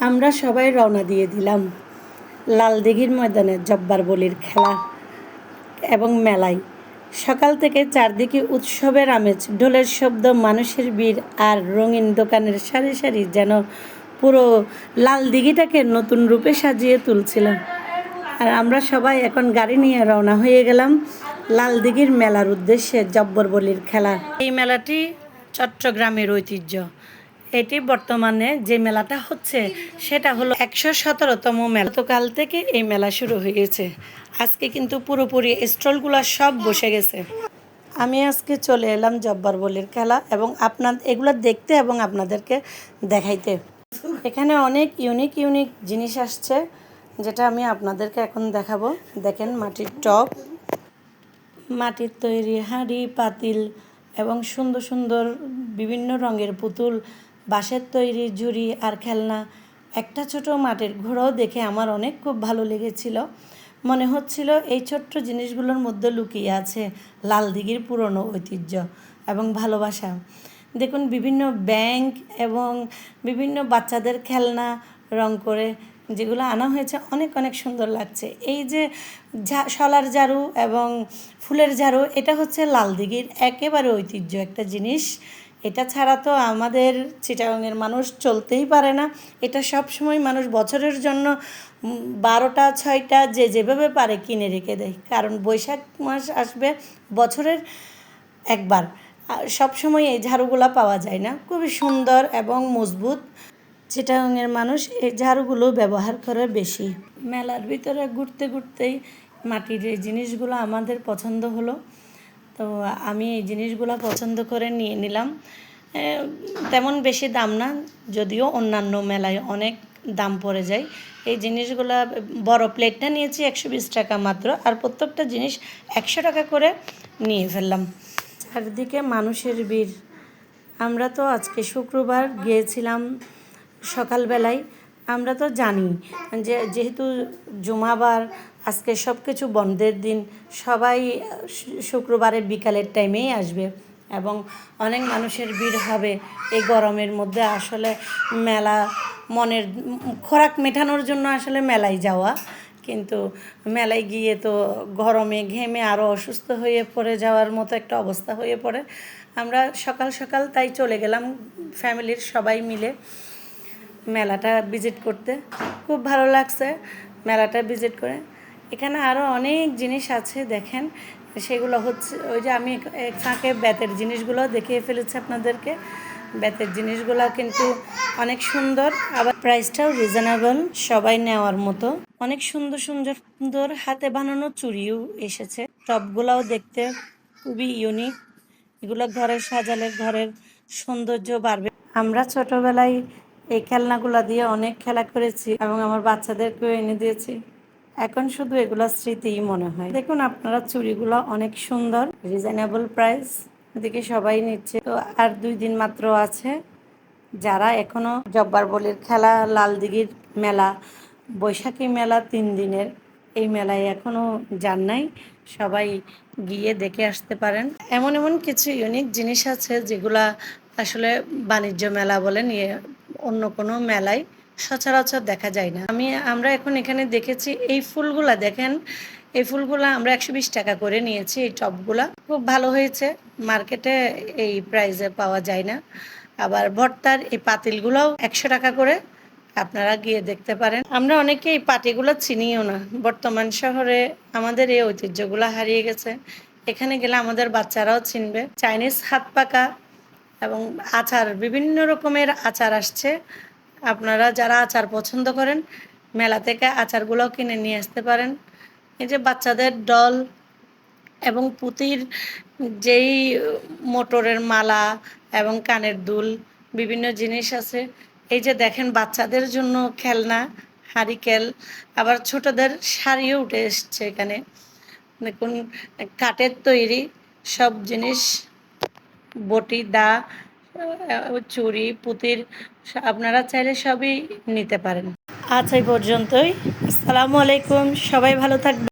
আমরা সবাই রওনা দিয়ে দিলাম লালদিঘির ময়দানে জব্বার বলির খেলা এবং মেলায়। সকাল থেকে চারদিকে উৎসবের আমেজ, ঢোলের শব্দ, মানুষের ভিড় আর রঙিন দোকানের সারি সারি যেন পুরো লালদিঘিটাকে নতুন রূপে সাজিয়ে তুলছিল। আর আমরা সবাই এখন গাড়ি নিয়ে রওনা হয়ে গেলাম লালদিঘির মেলার উদ্দেশ্যে, জব্বর বলির খেলা। এই মেলাটি চট্টগ্রামের ঐতিহ্য। এটি বর্তমানে যে মেলাটা হচ্ছে সেটা হলো 117তম মেলা। গতকাল থেকে এই মেলা শুরু হয়েছে। আজকে কিন্তু পুরোপুরি স্টলগুলো সব বসে গেছে। আমি আজকে চলে এলাম জব্বার বলির খেলা এবং এগুলো দেখতে এবং আপনাদেরকে দেখাইতে। এখানে অনেক ইউনিক জিনিস আসছে, যেটা আমি আপনাদেরকে এখন দেখাবো। দেখেন, মাটির টব, মাটির তৈরি হাঁড়ি পাতিল এবং সুন্দর সুন্দর বিভিন্ন রঙের পুতুল, বাঁশের তৈরি ঝুড়ি আর খেলনা। একটা ছোট মাটির ঘোড়াও দেখে আমার খুব ভালো লেগেছিল। মনে হচ্ছিল এই ছোট্ট জিনিসগুলোর মধ্যে লুকিয়ে আছে লালদিঘির পুরনো ঐতিহ্য এবং ভালোবাসা। দেখুন, বিভিন্ন ব্যাংক এবং বিভিন্ন বাচ্চাদের খেলনা রং করে যেগুলো আনা হয়েছে, অনেক সুন্দর লাগছে। এই যে শলার ঝাড়ু এবং ফুলের ঝাড়ু, এটা হচ্ছে লালদিঘির একেবারে ঐতিহ্য একটা জিনিস। এটা ছাড়া তো আমাদের চিটাগাংয়ের মানুষ চলতেই পারে না। এটা সব সময় মানুষ বছরের জন্য 12টা 6টা যে যেভাবে পারে কিনে রেখে দেয়, কারণ বৈশাখ মাস আসবে বছরের একবার। সব সময় এই ঝাড়ুগুলো পাওয়া যায় না। খুবই সুন্দর এবং মজবুত। চিটাগাংয়ের মানুষ এই ঝাড়ুগুলো ব্যবহার করে বেশি। মেলার ভিতরে ঘুরতে ঘুরতেই মাটির এই জিনিসগুলো আমাদের পছন্দ হলো, তো আমি এই জিনিসগুলো পছন্দ করে নিয়ে নিলাম। তেমন বেশি দাম না, যদিও অন্যান্য মেলায় অনেক দাম পড়ে যায়। এই জিনিসগুলো, বড় প্লেটটা নিয়েছি 120 টাকা মাত্র, আর প্রত্যেকটা জিনিস 100 টাকা করে নিয়ে ফেললাম। চারদিকে মানুষের ভিড়। আমরা তো আজকে শুক্রবার গিয়েছিলাম সকালবেলায়। আমরা তো জানি যে যেহেতু জুমাবার, আজকে সব কিছু বন্ধের দিন, সবাই শুক্রবারের বিকালের টাইমেই আসবে এবং অনেক মানুষের ভিড় হবে। এই গরমের মধ্যে আসলে মেলা, মনের খোরাক মেটানোর জন্য আসলে মেলায় যাওয়া, কিন্তু মেলায় গিয়ে তো গরমে ঘেমে আরও অসুস্থ হয়ে পড়ে যাওয়ার মতো একটা অবস্থা হয়ে পড়ে। আমরা সকাল সকাল তাই চলে গেলাম ফ্যামিলির সবাই মিলে মেলাটা ভিজিট করতে। খুব ভালো লাগছে মেলাটা ভিজিট করে। এখানে আরও অনেক জিনিস আছে, দেখেন। সেগুলো হচ্ছে ওই যে আমি ফাঁকে বেতের জিনিসগুলো দেখিয়ে ফেলেছি আপনাদেরকে। বেতের জিনিসগুলো কিন্তু অনেক সুন্দর, আবার প্রাইসটাও রিজনেবল, সবাই নেওয়ার মতো। অনেক সুন্দর সুন্দর হাতে বানানো চুড়িও এসেছে। টপগুলোও দেখতে খুবই ইউনিক। এগুলো ঘরে সাজালে ঘরের সৌন্দর্য বাড়বে। আমরা ছোটবেলায় এই খেলনাগুলো দিয়ে অনেক খেলা করেছি এবং আমার বাচ্চাদেরকেও এনে দিয়েছি। এখন শুধু এগুলো স্মৃতিই মনে হয়। দেখুন আপনারা, চুড়িগুলো অনেক সুন্দর, রিজনেবল প্রাইস, এদিকে সবাই নিচ্ছে। তো আর 2 দিন মাত্র আছে। যারা এখনো জব্বার বলির খেলা, লালদিঘির মেলা, বৈশাখী মেলা 3 দিনের, এই মেলায় এখনো যান নাই, সবাই গিয়ে দেখে আসতে পারেন। এমন কিছু ইউনিক জিনিস আছে যেগুলা আসলে বাণিজ্য মেলা বলে নিয়ে অন্য কোনো মেলায় সচরাচর দেখা যায় না। আমরা এখন এখানে দেখেছি এই ফুলগুলা, দেখেন এই ফুলগুলা আমরা 120 টাকা করে নিয়েছি। এই টবগুলা খুব ভালো হয়েছে, মার্কেটে এই প্রাইসে পাওয়া যায় না। আবার ভর্তার এই পাতিলগুলোও 100 টাকা করে, আপনারা গিয়ে দেখতে পারেন। আমরা অনেকে এই পাটিগুলো চিনিও না। বর্তমান শহরে আমাদের এই ঐতিহ্যগুলো হারিয়ে গেছে। এখানে গেলে আমাদের বাচ্চারাও চিনবে। চাইনিজ হাত পাকা এবং আচার, বিভিন্ন রকমের আচার আসছে। আপনারা যারা আচার পছন্দ করেন, মেলা থেকে আচারগুলোও কিনে নিয়ে আসতে পারেন। এই যে বাচ্চাদের ডল এবং পুঁতির যেই মোটরের মালা এবং কানের দুল, বিভিন্ন জিনিস আছে। এই যে দেখেন, বাচ্চাদের জন্য খেলনা, হারিকেল, আবার ছোটদের শাড়িও উঠে এসছে এখানে। দেখুন, কাঠের তৈরি সব জিনিস, বটি, দা, চুড়ি, পুঁতির, আপনারা চাইলে সবই নিতে পারেন। আজ এই পর্যন্তই। আসসালামু আলাইকুম, সবাই ভালো থাকবেন।